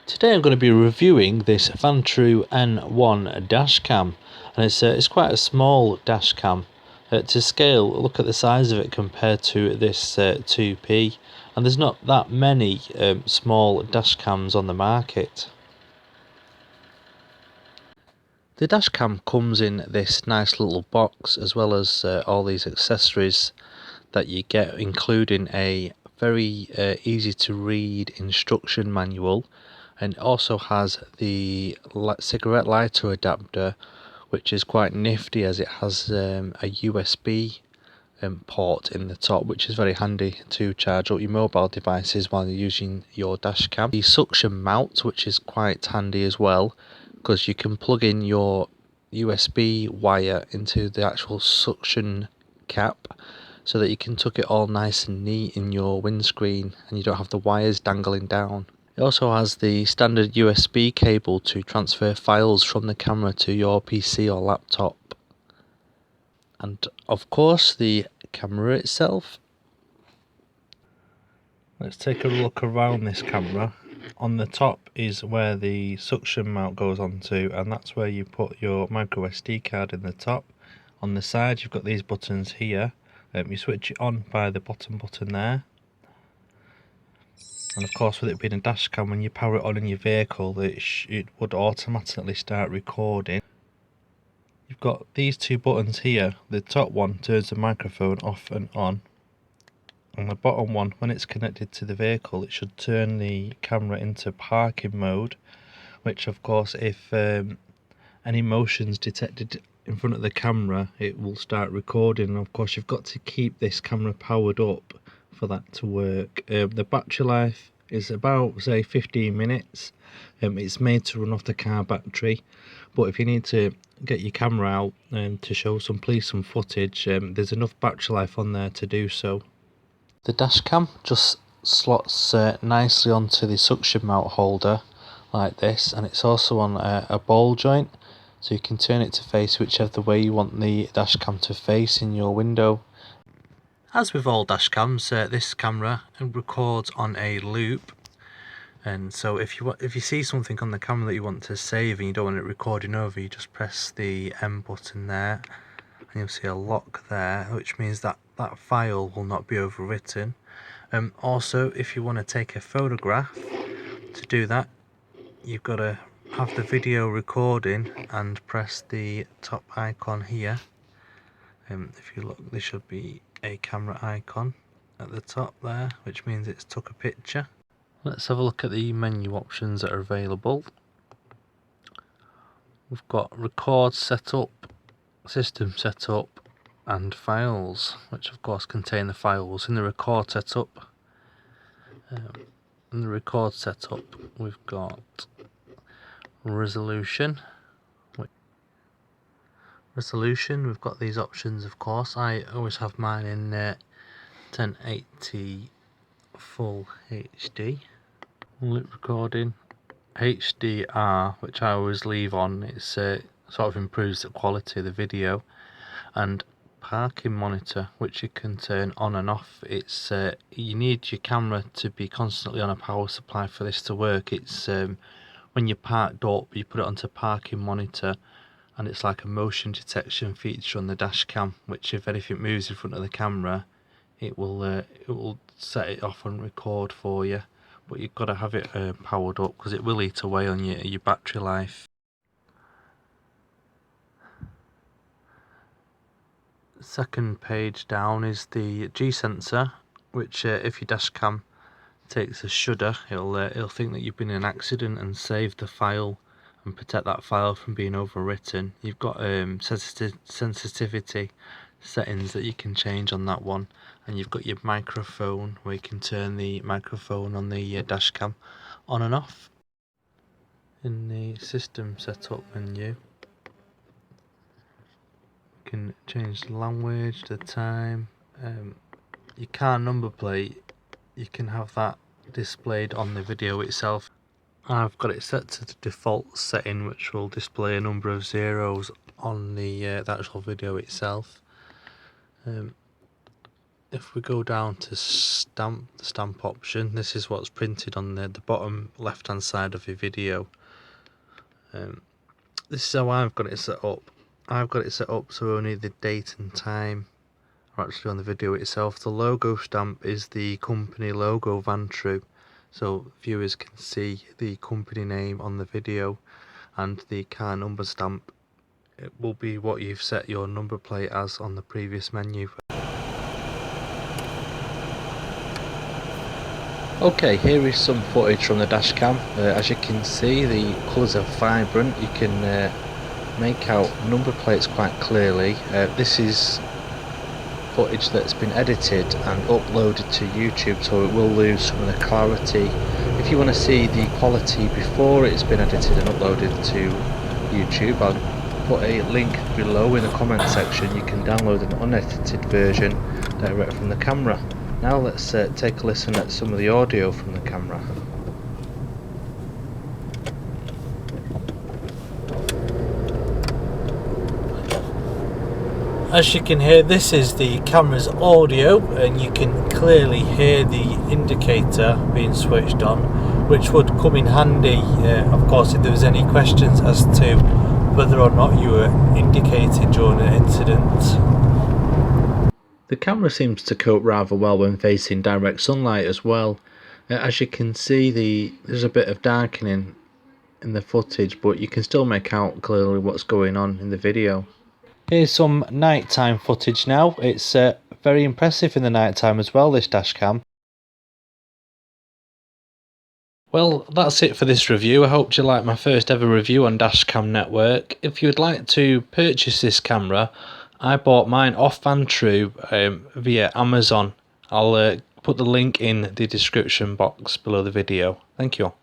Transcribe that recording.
Today I'm going to be reviewing this Vantrue N1 dash cam, and it's quite a small dash cam. To scale, look at the size of it compared to this 2P, and there's not that many small dash cams on the market. The dash cam comes in this nice little box, as well as all these accessories that you get, including a very easy to read instruction manual, and it also has the cigarette lighter adapter, which is quite nifty as it has a USB port in the top, which is very handy to charge up your mobile devices while you're using your dash cam. The suction mount, which is quite handy as well, because you can plug in your USB wire into the actual suction cap, so that you can tuck it all nice and neat in your windscreen and you don't have the wires dangling down. It also has the standard USB cable to transfer files from the camera to your PC or laptop. And of course the camera itself. Let's take a look around this camera. On the top is where the suction mount goes onto, and that's where you put your micro SD card in the top. On the side you've got these buttons here. You switch it on by the bottom button there, and of course with it being a dash cam, when you power it on in your vehicle it would automatically start recording. You've got these two buttons here. The top one turns the microphone off and on, and the bottom one, when it's connected to the vehicle, it should turn the camera into parking mode, which of course if any motion's detected in front of the camera, it will start recording. And of course you've got to keep this camera powered up for that to work. The battery life is about, say, 15 minutes. It's made to run off the car battery, but if you need to get your camera out to show some footage, there's enough battery life on there to do so. The dash cam just slots nicely onto the suction mount holder like this, and it's also on a ball joint, so you can turn it to face whichever way you want the dash cam to face in your window. As with all dash cams, this camera records on a loop, and so if you see something on the camera that you want to save and you don't want it recording over, you just press the M button there, and you'll see a lock there, which means that that file will not be overwritten. Also, if you want to take a photograph, to do that you've got to have the video recording and press the top icon here. If you look, there should be a camera icon at the top there, which means it's took a picture. Let's have a look at the menu options that are available. We've got record setup, system setup, and files, which of course contain the files. In the record setup, we've got resolution. We've got these options, of course. I always have mine in 1080 full HD. Loop recording, HDR, which I always leave on. It's sort of improves the quality of the video. And parking monitor, which you can turn on and off. It's you need your camera to be constantly on a power supply for this to work. It's when you're parked up, you put it onto parking monitor, and it's like a motion detection feature on the dash cam, which if anything moves in front of the camera, it will set it off and record for you. But you've got to have it powered up, because it will eat away on your battery life. Second page down is the G sensor, which if your dash cam takes a shudder, it'll think that you've been in an accident and save the file and protect that file from being overwritten. You've got sensitivity settings that you can change on that one, and you've got your microphone, where you can turn the microphone on the dash cam on and off. In the system setup menu, you can change the language, the time, your car number plate, you can have that displayed on the video itself. I've got it set to the default setting, which will display a number of zeros on the actual video itself. if we go down to the stamp option, this is what's printed on the bottom left hand side of your video. This is how I've got it set up. I've got it set up so only the date and time are actually on the video itself. The logo stamp is the company logo, Vantrue, so viewers can see the company name on the video, and the car number stamp, it will be what you've set your number plate as on the previous menu. Okay, here is some footage from the dash cam. As you can see, the colours are vibrant. You can make out number plates quite clearly. This is footage that's been edited and uploaded to YouTube, so it will lose some of the clarity. If you want to see the quality before it's been edited and uploaded to YouTube, I'll put a link below in the comment section. You can download an unedited version direct from the camera. Now let's take a listen at some of the audio from the camera. As you can hear, this is the camera's audio, and you can clearly hear the indicator being switched on, which would come in handy, of course, if there was any questions as to whether or not you were indicating during an incident. The camera seems to cope rather well when facing direct sunlight as well. As you can see, there's a bit of darkening in the footage, but you can still make out clearly what's going on in the video. Here's some nighttime footage now. It's very impressive in the nighttime as well, this dash cam. Well, that's it for this review. I hope you liked my first ever review on Dashcam Network. If you would like to purchase this camera, I bought mine off Vantrue via Amazon. I'll put the link in the description box below the video. Thank you all.